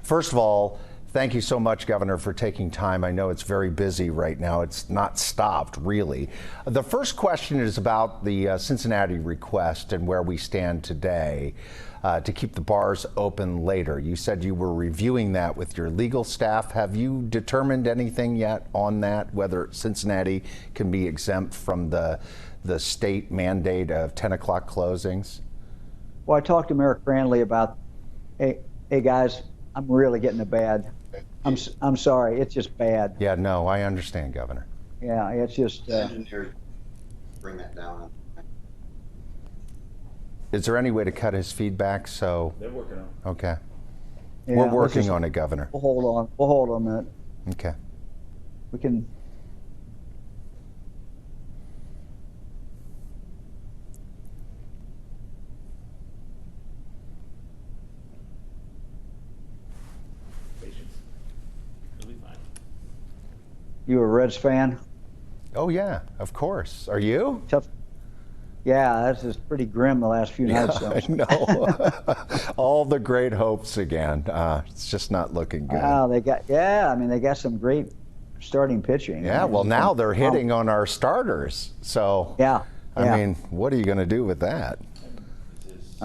First of all, thank you so much, Governor, for taking time. I know it's very busy right now. It's not stopped, really. The first question is about the Cincinnati request and where we stand today to keep the bars open later. You said you were reviewing that with your legal staff. Have you determined anything yet on that, whether Cincinnati can be exempt from the state mandate of 10 o'clock closings? Well, I talked to Mayor Cranley about, hey guys, I'm really getting a bad. I'm sorry, it's just bad. Yeah, no, I understand, Governor. Yeah, it's just. Engineers bring that down. Is there any way to cut his feedback? So they're working on it. Okay. Yeah, We're working on it, Governor. We'll hold on. We'll hold on a minute. Okay. We can. Patience. It'll be fine. You a Reds fan? Oh yeah, of course. Are you? Tough. Yeah, this is pretty grim the last few nights. I know. All the great hopes again. It's just not looking good. They got some great starting pitching. Yeah, well now they're hitting on our starters. So yeah. I mean, what are you going to do with that?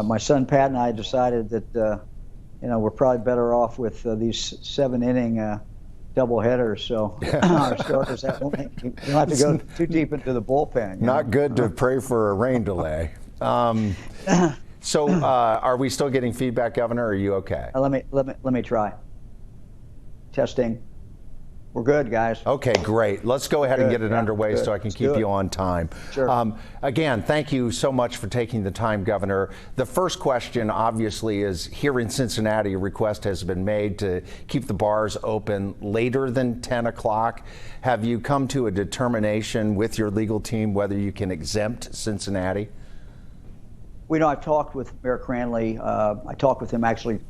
My son Pat and I decided that we're probably better off with these 7-inning double headers, so our starters don't have to go too deep into the bullpen. Not good to pray for a rain delay. So, are we still getting feedback, Governor? Or are you okay? Let me try. Testing. We're good, guys. Okay, great. Let's go ahead and get it underway so I can keep you on time. Sure. Again, thank you so much for taking the time, Governor. The first question, obviously, is here in Cincinnati, a request has been made to keep the bars open later than 10 o'clock. Have you come to a determination with your legal team whether you can exempt Cincinnati? I've talked with Mayor Cranley. I talk with him actually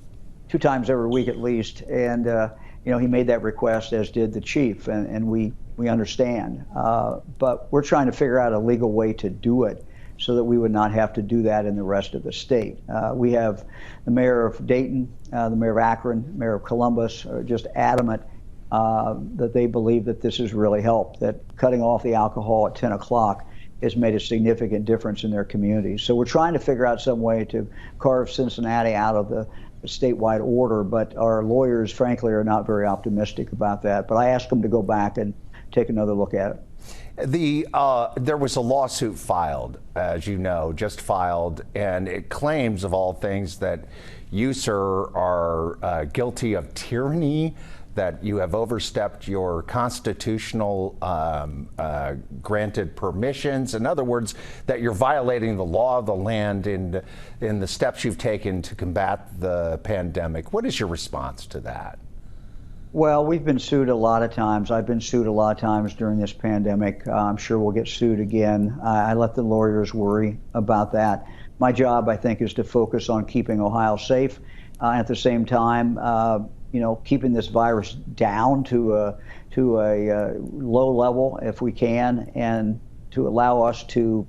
2 times every week at least, and he made that request, as did the chief, and we understand. But we're trying to figure out a legal way to do it so that we would not have to do that in the rest of the state. We have the mayor of Dayton, the mayor of Akron, mayor of Columbus are just adamant that they believe that this has really helped, that cutting off the alcohol at 10 o'clock has made a significant difference in their communities. So we're trying to figure out some way to carve Cincinnati out of the statewide order, but our lawyers, frankly, are not very optimistic about that. But I asked them to go back and take another look at it. There was a lawsuit filed, as you know, just filed, and it claims, of all things, that you, sir, are guilty of tyranny, that you have overstepped your constitutional granted permissions. In other words, that you're violating the law of the land in the steps you've taken to combat the pandemic. What is your response to that? Well, we've been sued a lot of times. I've been sued a lot of times during this pandemic. I'm sure we'll get sued again. I let the lawyers worry about that. My job, I think, is to focus on keeping Ohio safe. At the same time, keeping this virus down to a low level if we can, and to allow us to,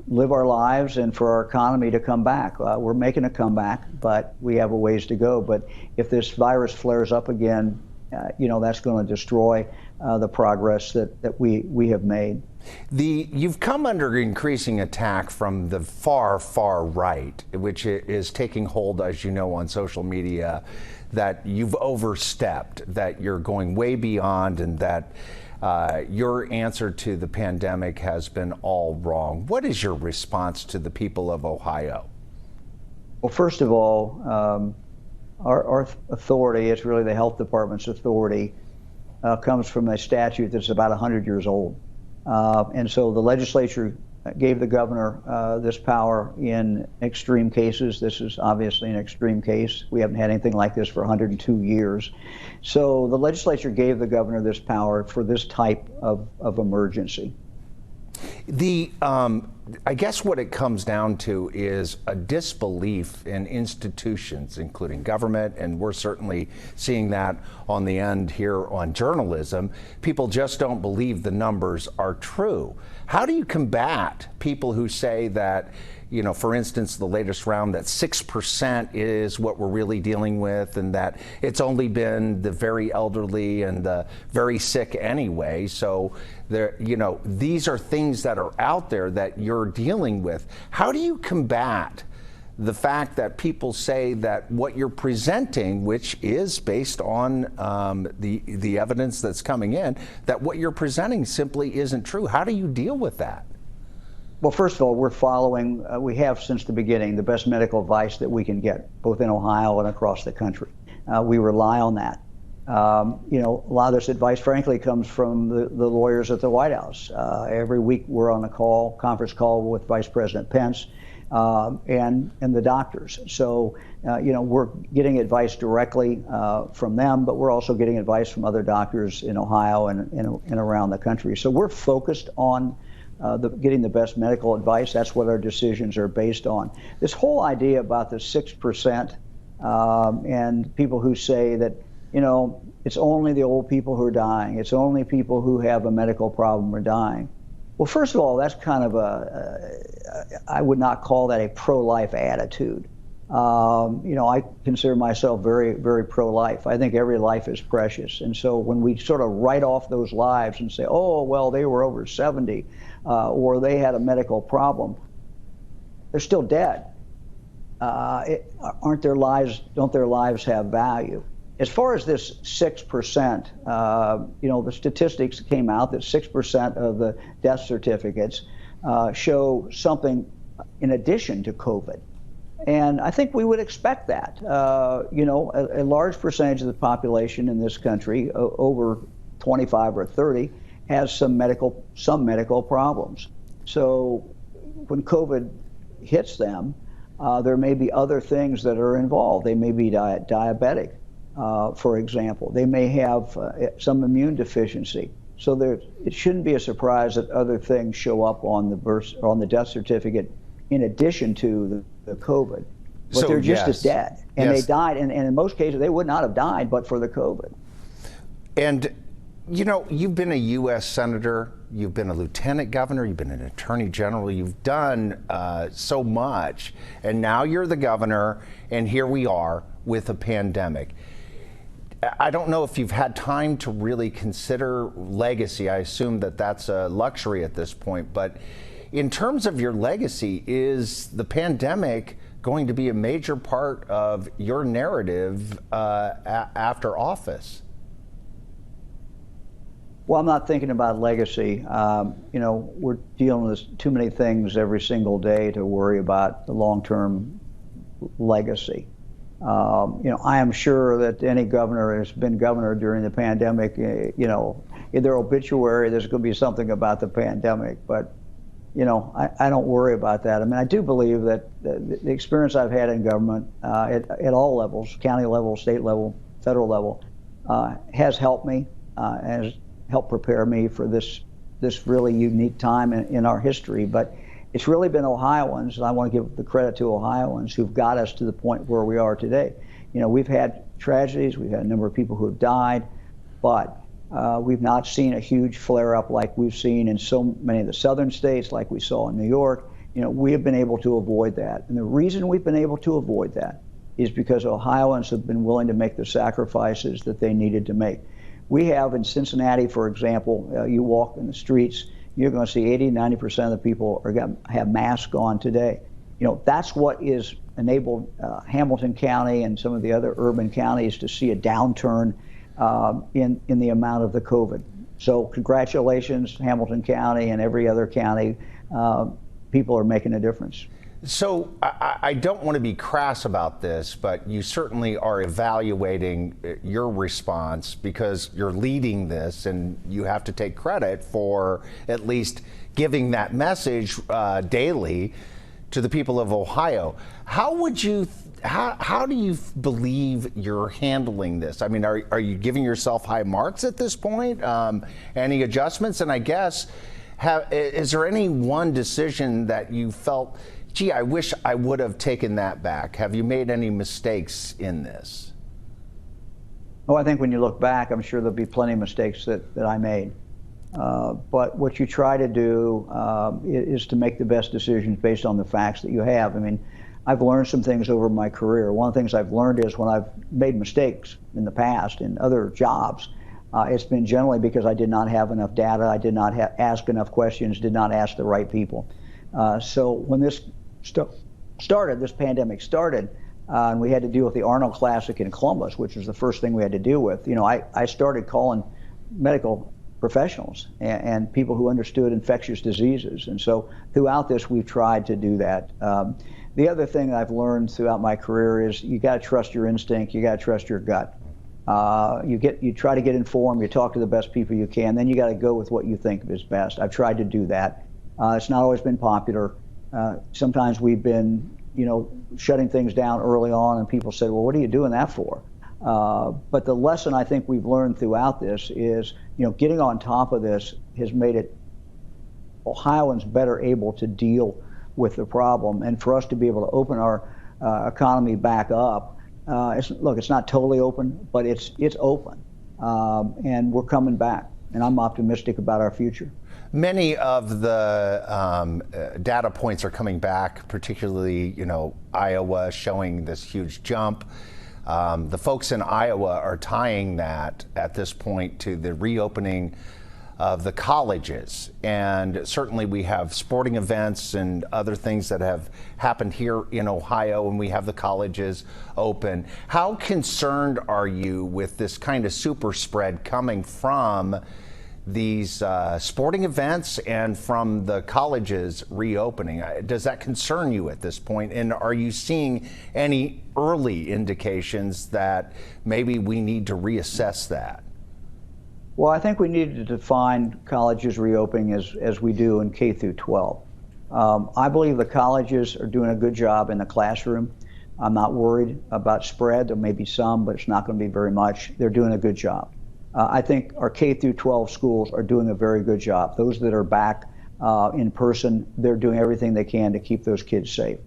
live our lives and for our economy to come back. We're making a comeback, but we have a ways to go. But if this virus flares up again, that's going to destroy the progress that we have made. You've come under increasing attack from the far, far right, which is taking hold, as you know, on social media, that you've overstepped, that you're going way beyond, and that your answer to the pandemic has been all wrong. What is your response to the people of Ohio? Well, first of all, our authority, it's really the health department's authority, comes from a statute that's about 100 years old. And so the legislature gave the governor this power in extreme cases. This is obviously an extreme case. We haven't had anything like this for 102 years. So the legislature gave the governor this power for this type of emergency. I guess what it comes down to is a disbelief in institutions, including government, and we're certainly seeing that on the end here on journalism. People just don't believe the numbers are true. How do you combat people who say that, for instance, the latest round, that 6% is what we're really dealing with, and that it's only been the very elderly and the very sick anyway. So there, these are things that are out there that you're dealing with. How do you combat the fact that people say that what you're presenting, which is based on the evidence that's coming in, that what you're presenting simply isn't true? How do you deal with that? Well, first of all, we're following, we have since the beginning, the best medical advice that we can get, both in Ohio and across the country. We rely on that. A lot of this advice, frankly, comes from the lawyers at the White House. Every week we're on a conference call with Vice President Pence and the doctors. So, we're getting advice directly from them, but we're also getting advice from other doctors in Ohio and around the country. So we're focused on getting the best medical advice. That's what our decisions are based on. This whole idea about the 6% and people who say that, it's only the old people who are dying. It's only people who have a medical problem are dying. Well, first of all, that's kind of I would not call that a pro-life attitude. I consider myself very, very pro-life. I think every life is precious. And so when we sort of write off those lives and say, oh, well, they were over 70 or they had a medical problem, they're still dead. Don't their lives have value? As far as this 6%, the statistics came out that 6% of the death certificates show something in addition to COVID. And I think we would expect that. A large percentage of the population in this country, over 25 or 30, has some medical problems. So when COVID hits them, there may be other things that are involved. They may be diabetic. For example, they may have some immune deficiency. So it shouldn't be a surprise that other things show up on the death certificate in addition to the COVID. But So, they're just yes. as dead. And Yes. they died, and in most cases, they would not have died but for the COVID. And, you've been a U.S. Senator, you've been a lieutenant governor, you've been an attorney general, you've done so much, and now you're the governor, and here we are with a pandemic. I don't know if you've had time to really consider legacy. I assume that that's a luxury at this point, but in terms of your legacy, is the pandemic going to be a major part of your narrative after office? Well, I'm not thinking about legacy. We're dealing with too many things every single day to worry about the long-term legacy. I am sure that any governor has been governor during the pandemic, in their obituary, there's going to be something about the pandemic, but, I don't worry about that. I mean, I do believe that the experience I've had in government at all levels, county level, state level, federal level, has helped me, has helped prepare me for this really unique time in our history. But it's really been Ohioans, and I want to give the credit to Ohioans who've got us to the point where we are today. We've had tragedies, we've had a number of people who have died, but we've not seen a huge flare-up like we've seen in so many of the southern states, like we saw in New York. We have been able to avoid that. And the reason we've been able to avoid that is because Ohioans have been willing to make the sacrifices that they needed to make. We have in Cincinnati, for example, you walk in the streets, you're going to see 80–90% of the people have masks on today. That's what is enabled Hamilton County and some of the other urban counties to see a downturn in the amount of the COVID. So congratulations, Hamilton County and every other county. People are making a difference. So I don't want to be crass about this, but you certainly are evaluating your response because you're leading this, and you have to take credit for at least giving that message daily to the people of Ohio. How do you believe you're handling this? I mean, are you giving yourself high marks at this point? Any adjustments? And I guess, is there any one decision that you felt, gee, I wish I would have taken that back? Have you made any mistakes in this? Oh, I think when you look back, I'm sure there'll be plenty of mistakes that I made. But what you try to do is to make the best decisions based on the facts that you have. I mean, I've learned some things over my career. One of the things I've learned is when I've made mistakes in the past in other jobs, it's been generally because I did not have enough data, I did not ask enough questions, did not ask the right people. So when this this pandemic started, and we had to deal with the Arnold Classic in Columbus, which was the first thing we had to deal with, I started calling medical professionals and people who understood infectious diseases. And so throughout this, we've tried to do that. The other thing I've learned throughout my career is you got to trust your instinct, you got to trust your gut. You try to get informed, you talk to the best people you can, then you got to go with what you think is best. I've tried to do that. It's not always been popular. Sometimes we've been, shutting things down early on, and people said, well, what are you doing that for? But the lesson I think we've learned throughout this is, getting on top of this has made it Ohioans better able to deal with the problem, and for us to be able to open our economy back up. It's not totally open, but it's open, and we're coming back, and I'm optimistic about our future. Many of the data points are coming back, particularly, Iowa showing this huge jump. The folks in Iowa are tying that at this point to the reopening of the colleges. And certainly we have sporting events and other things that have happened here in Ohio, and we have the colleges open. How concerned are you with this kind of super spread coming from these sporting events and from the colleges reopening? Does that concern you at this point? And are you seeing any early indications that maybe we need to reassess that? Well, I think we need to define colleges reopening as we do in K through 12. I believe the colleges are doing a good job in the classroom. I'm not worried about spread. There may be some, but it's not going to be very much. They're doing a good job. I think our K through 12 schools are doing a very good job. Those that are back in person, they're doing everything they can to keep those kids safe.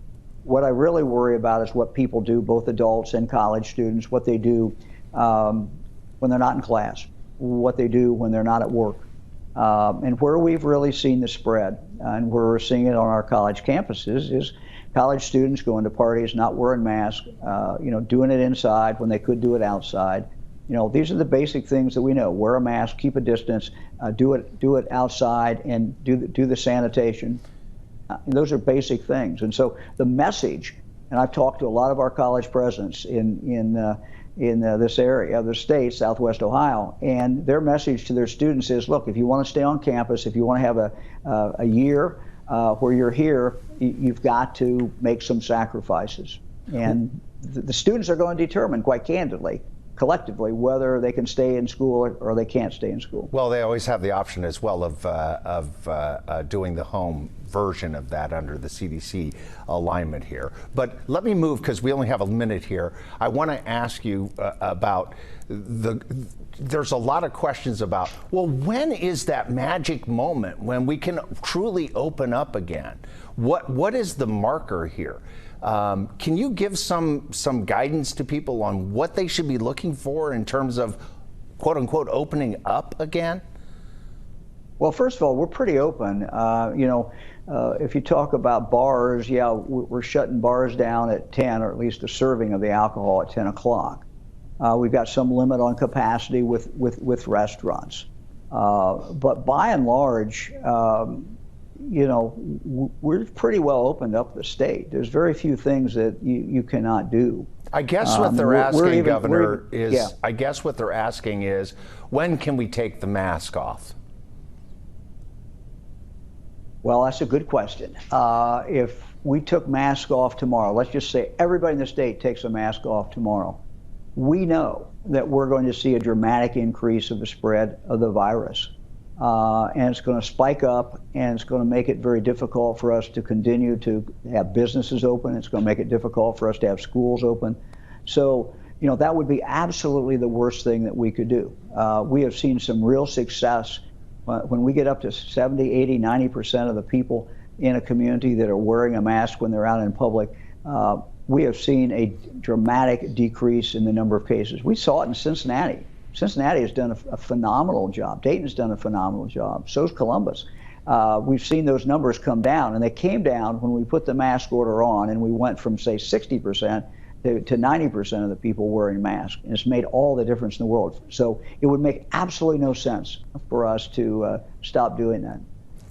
What I really worry about is what people do, both adults and college students, what they do when they're not in class, what they do when they're not at work. And where we've really seen the spread, and where we're seeing it on our college campuses, is college students going to parties, not wearing masks, doing it inside when they could do it outside. These are the basic things that we know: wear a mask, keep a distance, do it outside, and do the sanitation. Those are basic things. And so the message, and I've talked to a lot of our college presidents in this area of the state, Southwest Ohio, and their message to their students is, look, if you want to stay on campus, if you want to have a year where you're here, you've got to make some sacrifices. And the students are going to determine, quite candidly, collectively, whether they can stay in school or they can't stay in school. Well, they always have the option as well of doing the home version of that under the CDC alignment here. But let me move, because we only have a minute here. I want to ask you about there's a lot of questions about, well, when is that magic moment when we can truly open up again? What is the marker here? Can you give some guidance to people on what they should be looking for in terms of, quote unquote, opening up again? Well, first of all, we're pretty open. If you talk about bars, we're shutting bars down at 10, or at least the serving of the alcohol at 10 o'clock. We've got some limit on capacity with restaurants. But by and large, we're pretty well opened up the state. There's very few things that you cannot do. I guess what they're asking, Governor, is, I guess what they're asking is, when can we take the mask off? Well, that's a good question. If we took masks off tomorrow, let's just say everybody in the state takes a mask off tomorrow, we know that we're going to see a dramatic increase of the spread of the virus. And it's going to spike up, and it's going to make it very difficult for us to continue to have businesses open. It's going to make it difficult for us to have schools open. So, that would be absolutely the worst thing that we could do. We have seen some real success when we get up to 70, 80, 90% of the people in a community that are wearing a mask when they're out in public. We have seen a dramatic decrease in the number of cases. We saw it in Cincinnati. Cincinnati has done a phenomenal job. Dayton's done a phenomenal job. So's Columbus. We've seen those numbers come down, and they came down when we put the mask order on, and we went from, say, 60% to 90% of the people wearing masks. And it's made all the difference in the world. So it would make absolutely no sense for us to stop doing that.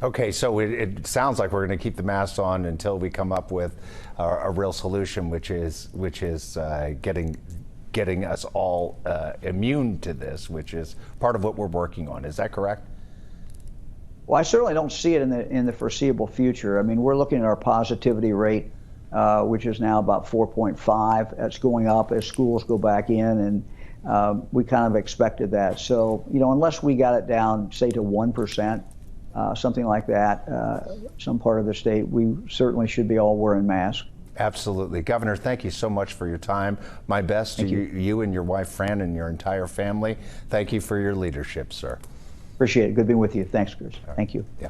Okay, so it sounds like we're going to keep the masks on until we come up with a real solution, which is getting us all immune to this, which is part of what we're working on. Is that correct? Well, I certainly don't see it in the foreseeable future. I mean, we're looking at our positivity rate, which is now about 4.5. That's going up as schools go back in, and we kind of expected that. So, unless we got it down, say, to 1%, something like that, some part of the state, we certainly should be all wearing masks. Absolutely. Governor, thank you so much for your time. My best to you and your wife, Fran, and your entire family. Thank you for your leadership, sir. Appreciate it. Good being with you. Thanks, Chris. Thank you. Yeah.